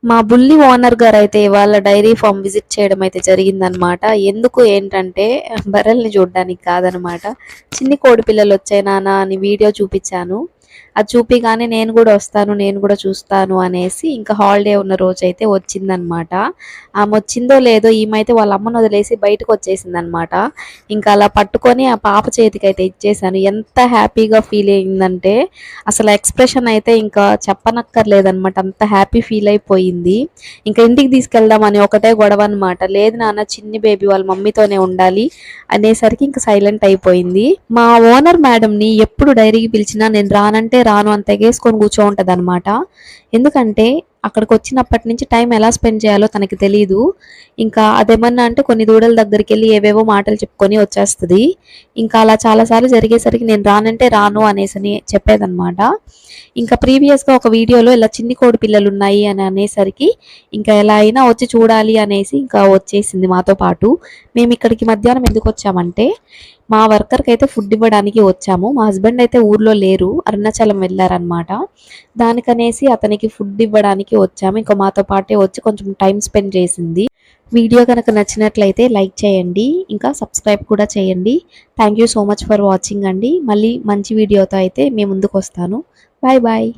మా బుల్లి ఓనర్ గారు అయితే ఇవాళ డైరీ ఫామ్ విజిట్ చేయడం అయితే జరిగిందనమాట. ఎందుకు ఏంటంటే బర్రెల్ని చూడడానికి కాదనమాట. చిన్ని కోడి పిల్లలు వచ్చాయి నాన్న అని వీడియో చూపించాను. అది చూపిగానే నేను కూడా వస్తాను, నేను కూడా చూస్తాను అనేసి ఇంకా హాలిడే ఉన్న రోజైతే వచ్చిందనమాట. ఆమె వచ్చిందో లేదో ఈమైతే వాళ్ళ అమ్మను వదిలేసి బయటకు వచ్చేసిందనమాట. ఇంకా అలా పట్టుకొని ఆ పాప చేతికి అయితే ఇచ్చేసాను. ఎంత హ్యాపీగా ఫీల్ అయిందంటే అసలు ఎక్స్ప్రెషన్ అయితే ఇంకా చెప్పనక్కర్లేదనమాట. అంత హ్యాపీ ఫీల్ అయిపోయింది. ఇంకా ఇంటికి తీసుకెళ్దామని ఒకటే గొడవ అనమాట. లేదు నాన్న చిన్ని బేబీ వాళ్ళ మమ్మీతోనే ఉండాలి అనేసరికి ఇంకా సైలెంట్ అయిపోయింది. మా ఓనర్ మేడంని ఎప్పుడు డైరీకి పిలిచినా నేను రానంటే రాను అని తెగేసుకొని కూర్చో ఉంటది అనమాట. ఎందుకంటే అక్కడికి వచ్చినప్పటి నుంచి టైం ఎలా స్పెండ్ చేయాలో తనకి తెలీదు. ఇంకా అదేమన్నా అంటే కొన్ని దూడల దగ్గరికి వెళ్ళి ఏవేవో మాటలు చెప్పుకొని వచ్చేస్తుంది. ఇంకా అలా చాలాసార్లు జరిగేసరికి నేను రానంటే రాను అనేసి చెప్పేదనమాట. ఇంకా ప్రీవియస్గా ఒక వీడియోలో ఇలా చిన్ని కోడి పిల్లలు ఉన్నాయి అని అనేసరికి ఇంకా ఎలా అయినా వచ్చి చూడాలి అనేసి ఇంకా వచ్చేసింది మాతో పాటు. మేము ఇక్కడికి మధ్యాహ్నం ఎందుకు వచ్చామంటే మా వర్కర్కి అయితే ఫుడ్ ఇవ్వడానికి వచ్చాము. మా హస్బెండ్ అయితే ఊర్లో లేరు, అరుణాచలం వెళ్ళారనమాట. దానికనేసి అతనికి ఫుడ్ ఇవ్వడానికి వచ్చాము. ఇంకా మాతో పాటే వచ్చి కొంచెం టైం స్పెండ్ చేసింది. వీడియో కనుక నచ్చినట్లయితే లైక్ చేయండి, ఇంకా సబ్స్క్రైబ్ కూడా చేయండి. Thank you so much for watching అండి. మళ్ళీ మంచి వీడియోతో అయితే మేము ముందుకు వస్తాను. Bye bye.